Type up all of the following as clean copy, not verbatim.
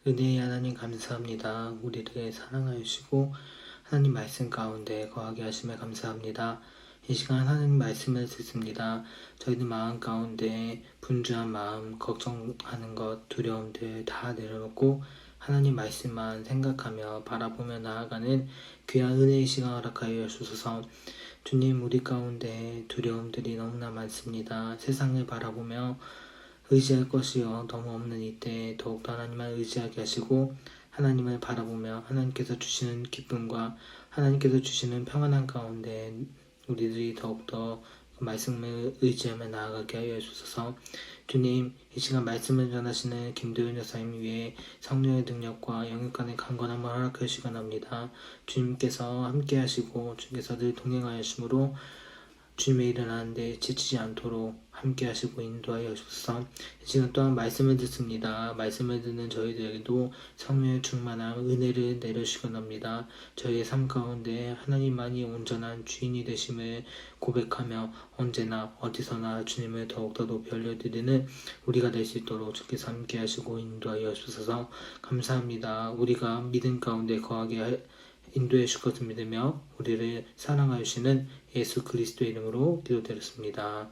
은혜의 하나님 감사합니다. 우리를 사랑하여 주시고 하나님 말씀 가운데 거하게 하심에 감사합니다. 이 시간 하나님 말씀을 듣습니다. 저희들 마음 가운데 분주한 마음, 걱정하는 것, 두려움들 다 내려놓고 하나님 말씀만 생각하며 바라보며 나아가는 귀한 은혜의 시간 허락하여 주소서. 주님, 우리 가운데 두려움들이 너무나 많습니다. 세상을 바라보며 의지할 것이요 너무 없는 이때 더욱더 하나님만 의지하게 하시고 하나님을 바라보며 하나님께서 주시는 기쁨과 하나님께서 주시는 평안한 가운데 우리들이 더욱더 그 말씀을 의지하며 나아가게 하여 주소서. 주님, 이 시간 말씀을 전하시는 김도윤 여사님 위해 성령의 능력과 영육간의 강건함을 허락하여 시간합니다. 주님께서 함께 하시고 주님께서 늘 동행하여 주심으로 주님의 일을 하는데 지치지 않도록 함께 하시고 인도하여 주소서. 이 시간 또한 말씀을 듣습니다. 말씀을 듣는 저희들에게도 성령의 충만한 은혜를 내려주시곤합니다. 저희의 삶 가운데 하나님만이 온전한 주인이 되심을 고백하며 언제나 어디서나 주님을 더욱더 높이 올려드리는 우리가 될 수 있도록 주께서 함께 하시고 인도하여 주소서. 감사합니다. 우리가 믿음 가운데 거하게 인도해 주실 것을 믿으며 우리를 사랑하여 주시는 예수 그리스도의 이름으로 기도드렸습니다.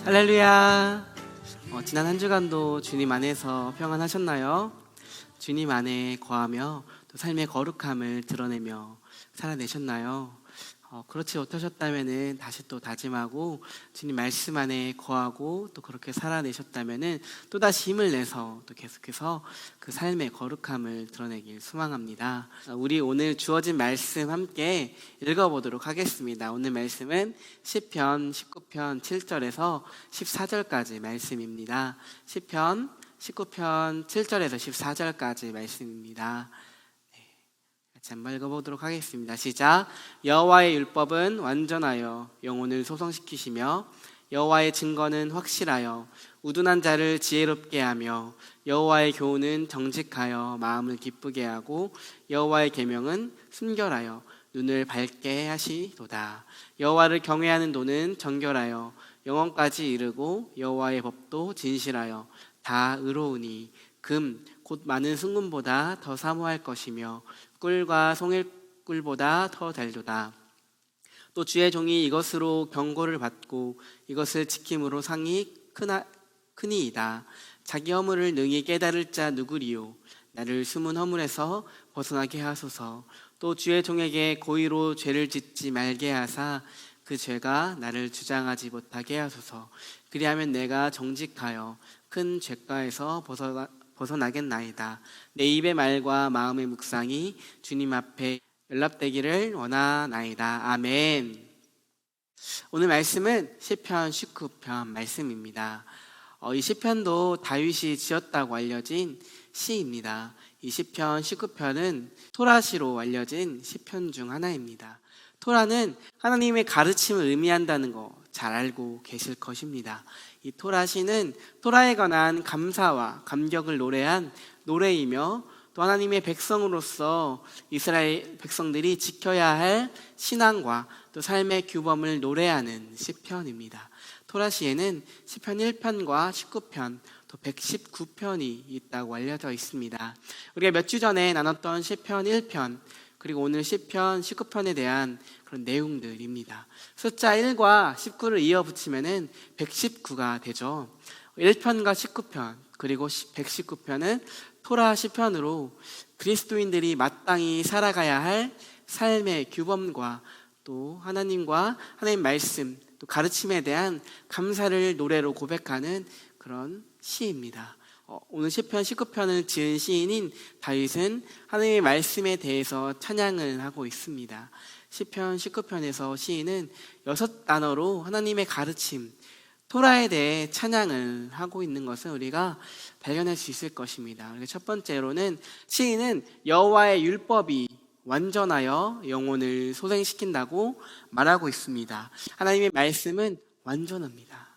할렐루야. 지난 한 주간도 주님 안에서 평안하셨나요? 주님 안에 거하며 또 삶의 거룩함을 드러내며 살아내셨나요? 그렇지 못하셨다면은 다시 또 다짐하고 주님 말씀 안에 거하고 또 그렇게 살아내셨다면은 또 다시 힘을 내서 또 계속해서 그 삶의 거룩함을 드러내길 소망합니다. 우리 오늘 주어진 말씀 함께 읽어보도록 하겠습니다. 오늘 말씀은 시편 19편 7절에서 14절까지 말씀입니다. 시편 19편 7절에서 14절까지 말씀입니다. 같이 한번 읽어보도록 하겠습니다. 시작. 여호와의 율법은 완전하여 영혼을 소성시키시며 여호와의 증거는 확실하여 우둔한 자를 지혜롭게 하며 여호와의 교훈은 정직하여 마음을 기쁘게 하고 여호와의 계명은 순결하여 눈을 밝게 하시도다. 여호와를 경외하는 도는 정결하여 영원까지 이르고 여호와의 법도 진실하여 다 의로우니 금 곧 많은 순금보다 더 사모할 것이며 꿀과 송일꿀보다 더 달도다. 또 주의 종이 이것으로 경고를 받고 이것을 지킴으로 상이 크니이다. 자기 허물을 능히 깨달을 자 누구리요? 나를 숨은 허물에서 벗어나게 하소서. 또 주의 종에게 고의로 죄를 짓지 말게 하사 그 죄가 나를 주장하지 못하게 하소서. 그리하면 내가 정직하여 큰 죄가에서 벗어나겠나이다. 내 입의 말과 마음의 묵상이 주님 앞에 연락되기를 원하나이다. 아멘. 오늘 말씀은 시편 19편 말씀입니다. 이 시편도 다윗이 지었다고 알려진 시입니다. 이 시편 19편은 토라시로 알려진 시편 중 하나입니다. 토라는 하나님의 가르침을 의미한다는 거 잘 알고 계실 것입니다. 이 토라시는 토라에 관한 감사와 감격을 노래한 노래이며 또 하나님의 백성으로서 이스라엘 백성들이 지켜야 할 신앙과 또 삶의 규범을 노래하는 시편입니다. 토라시에는 시편 1편과 19편 또 119편이 있다고 알려져 있습니다. 우리가 몇 주 전에 나눴던 시편 1편 그리고 오늘 시편 19편에 대한 그런 내용들입니다. 숫자 1과 19를 이어 붙이면은 119가 되죠. 1편과 19편 그리고 119편은 토라 시편으로 그리스도인들이 마땅히 살아가야 할 삶의 규범과 또 하나님과 하나님 말씀 또 가르침에 대한 감사를 노래로 고백하는 그런 시입니다. 오늘 시편 19편을 지은 시인인 다윗은 하나님의 말씀에 대해서 찬양을 하고 있습니다. 시편 19편에서 시인은 6단어로 하나님의 가르침, 토라에 대해 찬양을 하고 있는 것을 우리가 발견할 수 있을 것입니다. 첫 번째로는 시인은 여호와의 율법이 완전하여 영혼을 소생시킨다고 말하고 있습니다. 하나님의 말씀은 완전합니다.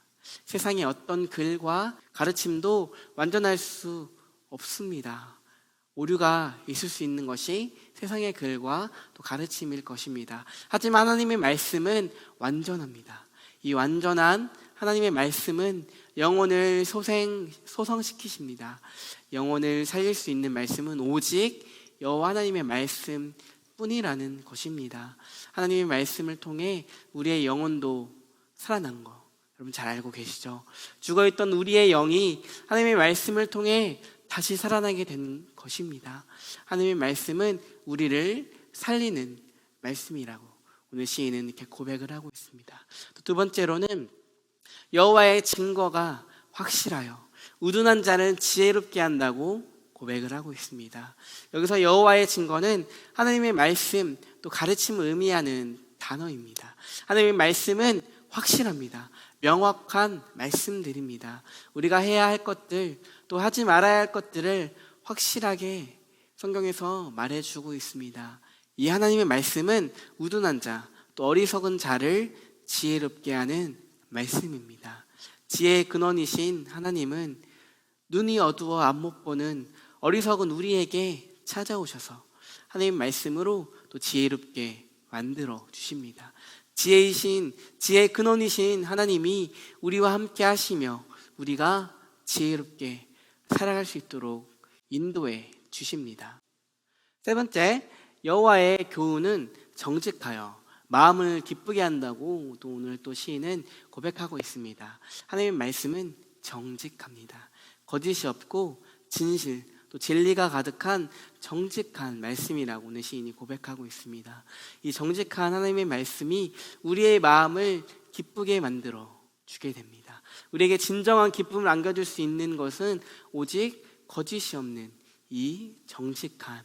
세상의 어떤 글과 가르침도 완전할 수 없습니다. 오류가 있을 수 있는 것이 세상의 글과 또 가르침일 것입니다. 하지만 하나님의 말씀은 완전합니다. 이 완전한 하나님의 말씀은 영혼을 소성시키십니다. 영혼을 살릴 수 있는 말씀은 오직 여호와 하나님의 말씀뿐이라는 것입니다. 하나님의 말씀을 통해 우리의 영혼도 살아난 거 여러분 잘 알고 계시죠? 죽어있던 우리의 영이 하나님의 말씀을 통해 다시 살아나게 된 것입니다. 하나님의 말씀은 우리를 살리는 말씀이라고 오늘 시인은 이렇게 고백을 하고 있습니다. 또 두 번째로는 여호와의 증거가 확실하여 우둔한 자는 지혜롭게 한다고 고백을 하고 있습니다. 여기서 여호와의 증거는 하나님의 말씀 또 가르침을 의미하는 단어입니다. 하나님의 말씀은 확실합니다. 명확한 말씀들입니다. 우리가 해야 할 것들 또 하지 말아야 할 것들을 확실하게 성경에서 말해주고 있습니다. 이 하나님의 말씀은 우둔한 자 또 어리석은 자를 지혜롭게 하는 말씀입니다. 지혜의 근원이신 하나님은 눈이 어두워 안 못 보는 어리석은 우리에게 찾아오셔서 하나님의 말씀으로 또 지혜롭게 만들어 주십니다. 지혜의 근원이신 하나님이 우리와 함께 하시며 우리가 지혜롭게 살아갈 수 있도록 인도해 주십니다. 세 번째, 여호와의 교훈은 정직하여 마음을 기쁘게 한다고 또 오늘 또 시인은 고백하고 있습니다. 하나님의 말씀은 정직합니다. 거짓이 없고 진실 또 진리가 가득한 정직한 말씀이라고 오늘 시인이 고백하고 있습니다. 이 정직한 하나님의 말씀이 우리의 마음을 기쁘게 만들어 주게 됩니다. 우리에게 진정한 기쁨을 안겨줄 수 있는 것은 오직 거짓이 없는 이 정직한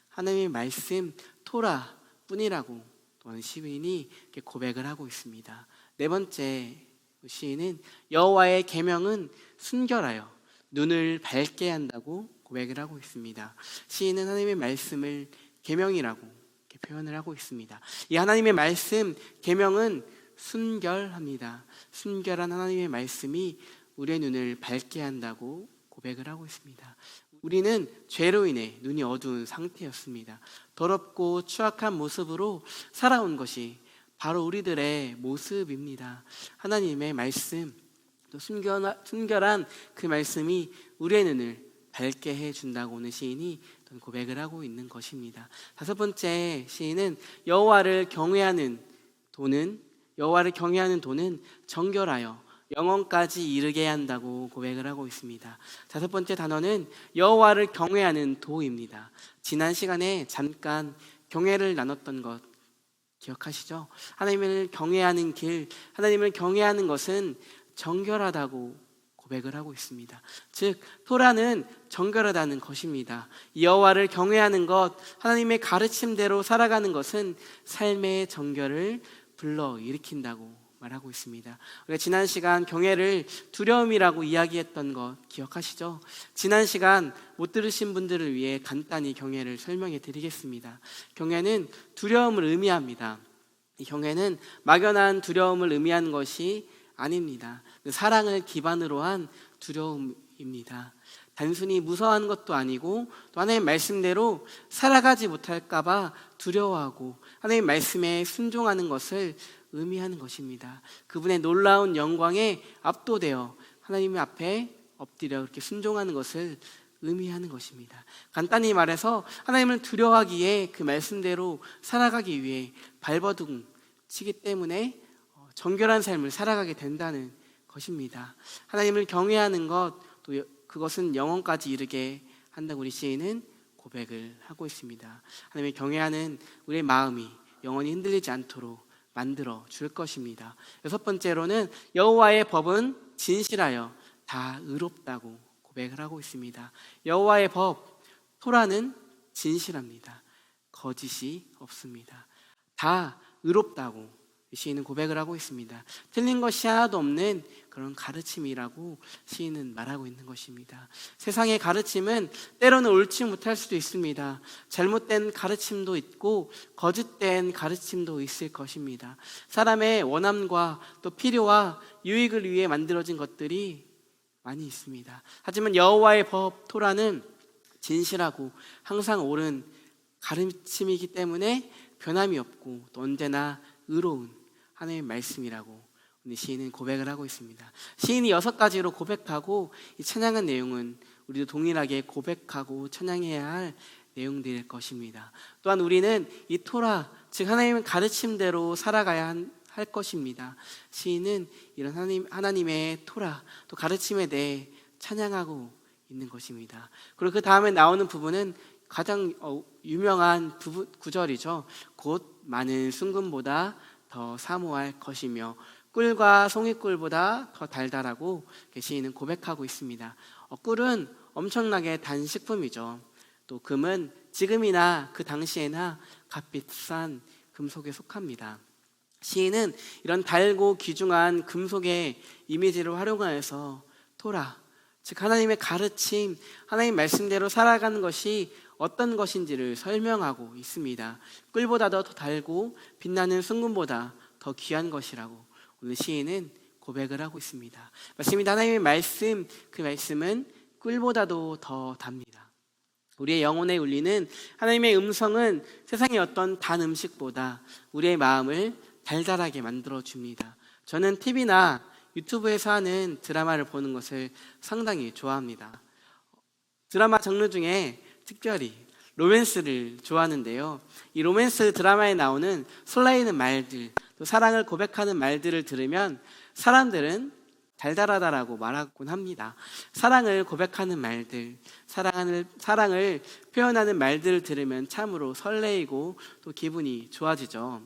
하나님의 말씀 토라뿐이라고 또한 시인이 이렇게 고백을 하고 있습니다. 네 번째 시인은 여호와의 계명은 순결하여 눈을 밝게 한다고 고백을 하고 있습니다. 시인은 하나님의 말씀을 계명이라고 이렇게 표현을 하고 있습니다. 이 하나님의 말씀 계명은 순결합니다. 순결한 하나님의 말씀이 우리의 눈을 밝게 한다고 고백을 하고 있습니다. 우리는 죄로 인해 눈이 어두운 상태였습니다. 더럽고 추악한 모습으로 살아온 것이 바로 우리들의 모습입니다. 하나님의 말씀, 또 순결한 그 말씀이 우리의 눈을 밝게 해준다고 오늘 시인이 고백을 하고 있는 것입니다. 다섯 번째 시인은 여호와를 경외하는 도는 정결하여 영원까지 이르게 한다고 고백을 하고 있습니다. 다섯 번째 단어는 여호와를 경외하는 도입니다. 지난 시간에 잠깐 경외를 나눴던 것 기억하시죠? 하나님을 경외하는 길, 하나님을 경외하는 것은 정결하다고 고백을 하고 있습니다. 즉 토라는 정결하다는 것입니다. 여호와를 경외하는 것, 하나님의 가르침대로 살아가는 것은 삶의 정결을 불러일으킨다고 말하고 있습니다. 우리가 지난 시간 경외를 두려움이라고 이야기했던 것 기억하시죠? 지난 시간 못 들으신 분들을 위해 간단히 경외를 설명해 드리겠습니다. 경외는 두려움을 의미합니다. 이 경외는 막연한 두려움을 의미하는 것이 아닙니다. 사랑을 기반으로 한 두려움입니다. 단순히 무서워하는 것도 아니고 또 하나님의 말씀대로 살아가지 못할까 봐 두려워하고 하나님의 말씀에 순종하는 것을 의미하는 것입니다. 그분의 놀라운 영광에 압도되어 하나님 앞에 엎드려 이렇게 순종하는 것을 의미하는 것입니다. 간단히 말해서 하나님을 두려워하기에 그 말씀대로 살아가기 위해 발버둥 치기 때문에 정결한 삶을 살아가게 된다는 것입니다. 하나님을 경외하는 것, 또 그것은 영원까지 이르게 한다고 우리 시인은 고백을 하고 있습니다. 하나님을 경외하는 우리의 마음이 영원히 흔들리지 않도록 만들어 줄 것입니다. 여섯 번째로는 여호와의 법은 진실하여 다 의롭다고 고백을 하고 있습니다. 여호와의 법, 토라는 진실합니다. 거짓이 없습니다. 다 의롭다고 시인은 고백을 하고 있습니다. 틀린 것이 하나도 없는 그런 가르침이라고 시인은 말하고 있는 것입니다. 세상의 가르침은 때로는 옳지 못할 수도 있습니다. 잘못된 가르침도 있고 거짓된 가르침도 있을 것입니다. 사람의 원함과 또 필요와 유익을 위해 만들어진 것들이 많이 있습니다. 하지만 여호와의 법 토라는 진실하고 항상 옳은 가르침이기 때문에 변함이 없고 또 언제나 의로운 하나님의 말씀이라고 시인은 고백을 하고 있습니다. 시인이 6가지로 고백하고 이 찬양한 내용은 우리도 동일하게 고백하고 찬양해야 할 내용들일 것입니다. 또한 우리는 이 토라, 즉 하나님의 가르침대로 살아가야 할 것입니다. 시인은 이런 하나님의 토라, 또 가르침에 대해 찬양하고 있는 것입니다. 그리고 그 다음에 나오는 부분은 가장 유명한 구절이죠. 곧 많은 순금보다 더 사모할 것이며 꿀과 송이꿀보다 더 달달하고 시인은 고백하고 있습니다. 꿀은 엄청나게 단 식품이죠. 또 금은 지금이나 그 당시에나 값비싼 금속에 속합니다. 시인은 이런 달고 귀중한 금속의 이미지를 활용하여서 토라, 즉 하나님의 가르침, 하나님 말씀대로 살아가는 것이 어떤 것인지를 설명하고 있습니다. 꿀보다 더 달고 빛나는 순금보다 더 귀한 것이라고 오늘 시인은 고백을 하고 있습니다. 맞습니다. 하나님의 말씀, 그 말씀은 꿀보다도 더 답니다. 우리의 영혼에 울리는 하나님의 음성은 세상의 어떤 단 음식보다 우리의 마음을 달달하게 만들어줍니다. 저는 TV나 유튜브에서 하는 드라마를 보는 것을 상당히 좋아합니다. 드라마 장르 중에 특별히 로맨스를 좋아하는데요. 이 로맨스 드라마에 나오는 설레이는 말들, 또 사랑을 고백하는 말들을 들으면 사람들은 달달하다라고 말하곤 합니다. 사랑을 고백하는 말들, 사랑을 표현하는 말들을 들으면 참으로 설레이고 또 기분이 좋아지죠.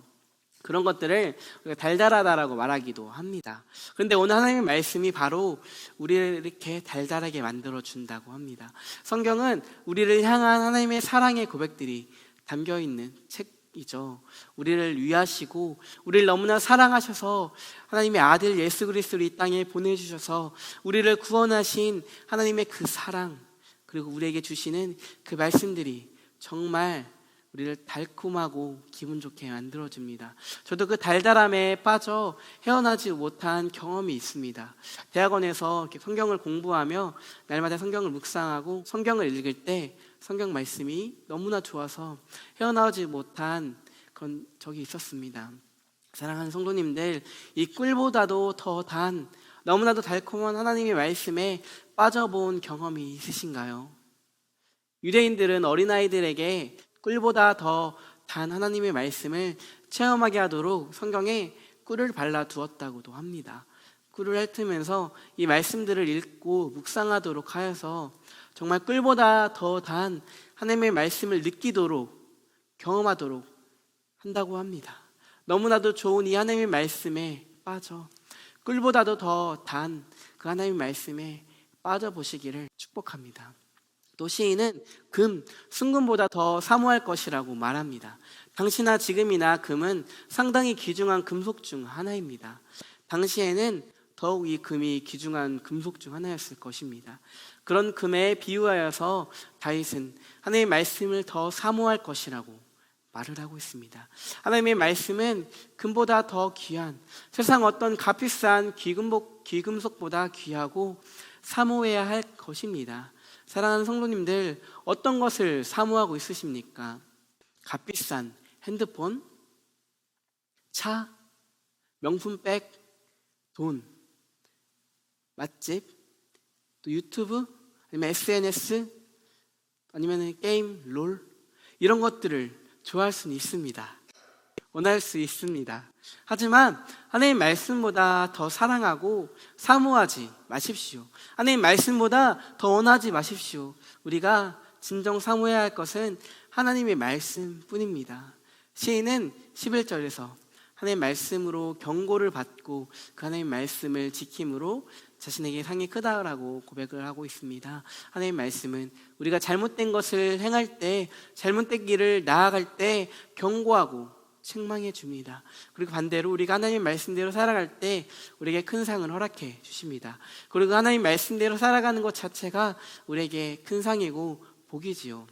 그런 것들을 우리가 달달하다라고 말하기도 합니다. 그런데 오늘 하나님의 말씀이 바로 우리를 이렇게 달달하게 만들어준다고 합니다. 성경은 우리를 향한 하나님의 사랑의 고백들이 담겨있는 책이죠. 우리를 위하시고 우리를 너무나 사랑하셔서 하나님의 아들 예수 그리스도를 이 땅에 보내주셔서 우리를 구원하신 하나님의 그 사랑, 그리고 우리에게 주시는 그 말씀들이 정말 우리를 달콤하고 기분 좋게 만들어줍니다. 저도 그 달달함에 빠져 헤어나지 못한 경험이 있습니다. 대학원에서 이렇게 성경을 공부하며 날마다 성경을 묵상하고 성경을 읽을 때 성경 말씀이 너무나 좋아서 헤어나오지 못한 그런 적이 있었습니다. 사랑하는 성도님들, 이 꿀보다도 더 단, 너무나도 달콤한 하나님의 말씀에 빠져본 경험이 있으신가요? 유대인들은 어린아이들에게 꿀보다 더 단 하나님의 말씀을 체험하게 하도록 성경에 꿀을 발라 두었다고도 합니다. 꿀을 핥으면서 이 말씀들을 읽고 묵상하도록 하여서 정말 꿀보다 더 단 하나님의 말씀을 느끼도록 경험하도록 한다고 합니다. 너무나도 좋은 이 하나님의 말씀에 빠져 꿀보다도 더 단 그 하나님의 말씀에 빠져보시기를 축복합니다. 또 시인은 금, 순금보다 더 사모할 것이라고 말합니다. 당시나 지금이나 금은 상당히 귀중한 금속 중 하나입니다. 당시에는 더욱 이 금이 귀중한 금속 중 하나였을 것입니다. 그런 금에 비유하여서 다윗은 하나님의 말씀을 더 사모할 것이라고 말을 하고 있습니다. 하나님의 말씀은 금보다 더 귀한, 세상 어떤 값비싼 귀금속보다 귀하고 사모해야 할 것입니다. 사랑하는 성도님들, 어떤 것을 사모하고 있으십니까? 값비싼 핸드폰, 차, 명품백, 돈, 맛집, 또 유튜브, 아니면 SNS, 아니면 게임, 롤, 이런 것들을 좋아할 수는 있습니다. 원할 수 있습니다. 하지만 하나님 말씀보다 더 사랑하고 사모하지 마십시오. 하나님 말씀보다 더 원하지 마십시오. 우리가 진정 사모해야 할 것은 하나님의 말씀뿐입니다. 시인은 11절에서 하나님의 말씀으로 경고를 받고 그 하나님의 말씀을 지킴으로 자신에게 상이 크다라고 고백을 하고 있습니다. 하나님의 말씀은 우리가 잘못된 것을 행할 때, 잘못된 길을 나아갈 때 경고하고 책망해 줍니다. 그리고 반대로 우리가 하나님 말씀대로 살아갈 때 우리에게 큰 상을 허락해 주십니다. 그리고 하나님 말씀대로 살아가는 것 자체가 우리에게 큰 상이고 복이지요.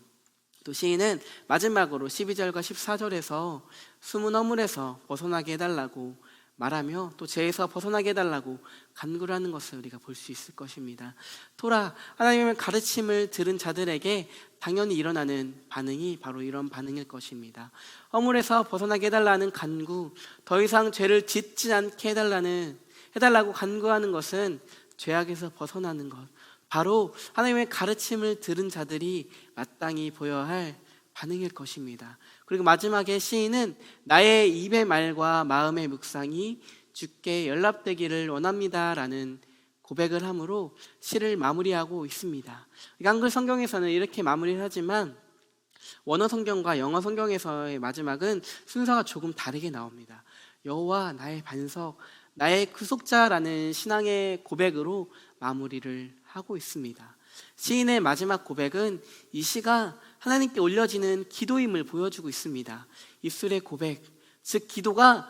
또 시인은 마지막으로 12절과 14절에서 숨은 허물에서 벗어나게 해달라고 말하며 또 죄에서 벗어나게 해달라고 간구를 하는 것을 우리가 볼 수 있을 것입니다. 토라, 하나님의 가르침을 들은 자들에게 당연히 일어나는 반응이 바로 이런 반응일 것입니다. 허물에서 벗어나게 해달라는 간구, 더 이상 죄를 짓지 않게 해달라는 해달라고 간구하는 것은 죄악에서 벗어나는 것, 바로 하나님의 가르침을 들은 자들이 마땅히 보여야 할 반응일 것입니다. 그리고 마지막에 시인은 나의 입의 말과 마음의 묵상이 주께 연락되기를 원합니다라는 고백을 함으로 시를 마무리하고 있습니다. 한글 성경에서는 이렇게 마무리를 하지만 원어 성경과 영어 성경에서의 마지막은 순서가 조금 다르게 나옵니다. 여호와 나의 반석, 나의 구속자라는 신앙의 고백으로 마무리를 하고 있습니다. 시인의 마지막 고백은 이 시가 하나님께 올려지는 기도임을 보여주고 있습니다. 입술의 고백, 즉 기도가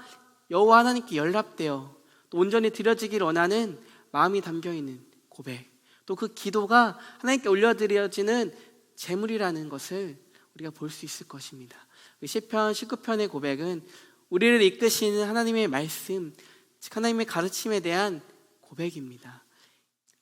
여호와 하나님께 연락되어 또 온전히 드려지길 원하는 마음이 담겨있는 고백, 또 그 기도가 하나님께 올려드려지는 제물이라는 것을 우리가 볼 수 있을 것입니다. 시편 19편의 고백은 우리를 이끄시는 하나님의 말씀, 즉 하나님의 가르침에 대한 고백입니다.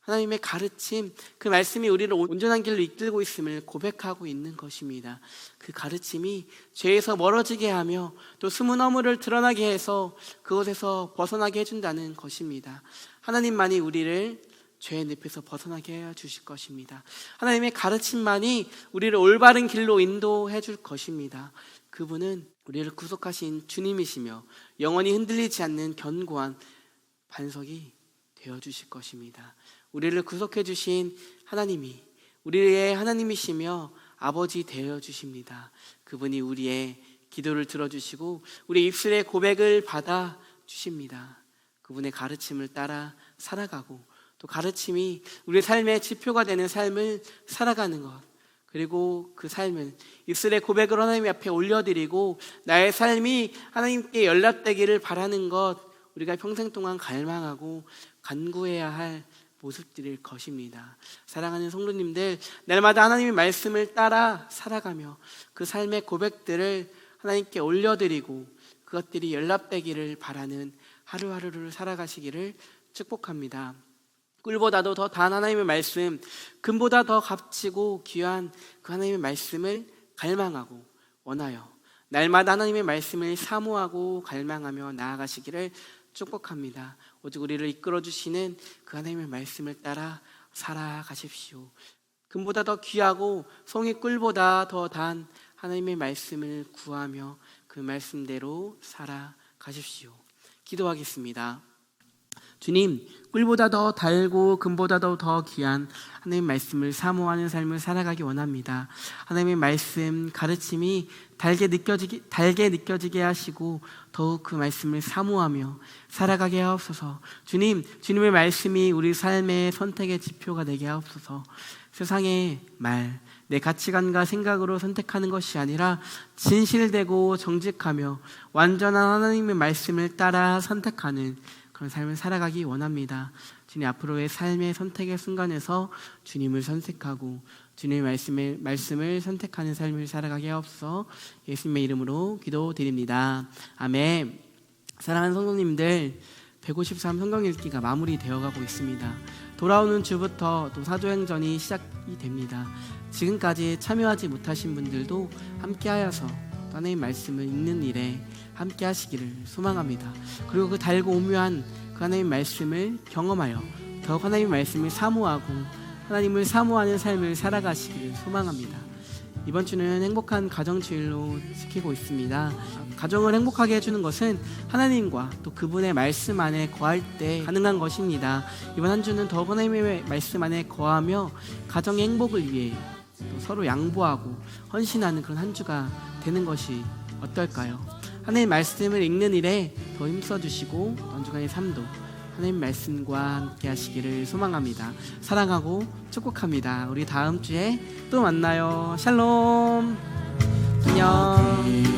하나님의 가르침, 그 말씀이 우리를 온전한 길로 이끌고 있음을 고백하고 있는 것입니다. 그 가르침이 죄에서 멀어지게 하며 또 숨은 허물을 드러나게 해서 그것에서 벗어나게 해준다는 것입니다. 하나님만이 우리를 죄의 늪에서 벗어나게 해 주실 것입니다. 하나님의 가르침만이 우리를 올바른 길로 인도해 줄 것입니다. 그분은 우리를 구속하신 주님이시며 영원히 흔들리지 않는 견고한 반석이 되어 주실 것입니다. 우리를 구속해 주신 하나님이 우리의 하나님이시며 아버지 되어 주십니다. 그분이 우리의 기도를 들어주시고 우리 입술의 고백을 받아 주십니다. 그분의 가르침을 따라 살아가고 또 가르침이 우리의 삶의 지표가 되는 삶을 살아가는 것, 그리고 그 삶을 입술의 고백을 하나님 앞에 올려드리고 나의 삶이 하나님께 연락되기를 바라는 것, 우리가 평생 동안 갈망하고 간구해야 할 모습들일 것입니다. 사랑하는 성도님들, 날마다 하나님의 말씀을 따라 살아가며 그 삶의 고백들을 하나님께 올려드리고 그것들이 연락되기를 바라는 하루하루를 살아가시기를 축복합니다. 꿀보다도 더 단 하나님의 말씀, 금보다 더 값지고 귀한 그 하나님의 말씀을 갈망하고 원하여 날마다 하나님의 말씀을 사모하고 갈망하며 나아가시기를 축복합니다. 오직 우리를 이끌어주시는 그 하나님의 말씀을 따라 살아가십시오. 금보다 더 귀하고 송이 꿀보다 더 단 하나님의 말씀을 구하며 그 말씀대로 살아가십시오. 기도하겠습니다. 주님, 꿀보다 더 달고 금보다 더 귀한 하나님의 말씀을 사모하는 삶을 살아가기 원합니다. 하나님의 말씀, 가르침이 달게 느껴지게 하시고 더욱 그 말씀을 사모하며 살아가게 하옵소서. 주님, 주님의 말씀이 우리 삶의 선택의 지표가 되게 하옵소서. 세상의 말, 내 가치관과 생각으로 선택하는 것이 아니라 진실되고 정직하며 완전한 하나님의 말씀을 따라 선택하는 그런 삶을 살아가기 원합니다. 주님, 앞으로의 삶의 선택의 순간에서 주님을 선택하고 주님의 말씀을 선택하는 삶을 살아가게 하옵소서. 예수님의 이름으로 기도드립니다. 아멘. 사랑하는 성도님들, 153 성경 읽기가 마무리되어 가고 있습니다. 돌아오는 주부터 또 사도행전이 시작이 됩니다. 지금까지 참여하지 못하신 분들도 함께하여서 하나님의 말씀을 읽는 일에 함께 하시기를 소망합니다. 그리고 그 달고 오묘한 그 하나님의 말씀을 경험하여 더욱 하나님의 말씀을 사모하고 하나님을 사모하는 삶을 살아가시기를 소망합니다. 이번 주는 행복한 가정주일로 지키고 있습니다. 가정을 행복하게 해주는 것은 하나님과 또 그분의 말씀 안에 거할 때 가능한 것입니다. 이번 한 주는 더욱 하나님의 말씀 안에 거하며 가정의 행복을 위해 또 서로 양보하고 헌신하는 그런 한 주가 되는 것이 어떨까요? 하나님의 말씀을 읽는 일에 더 힘써주시고 한 주간의 삶도 하나님 말씀과 함께 하시기를 소망합니다. 사랑하고 축복합니다. 우리 다음 주에 또 만나요. 샬롬. 안녕.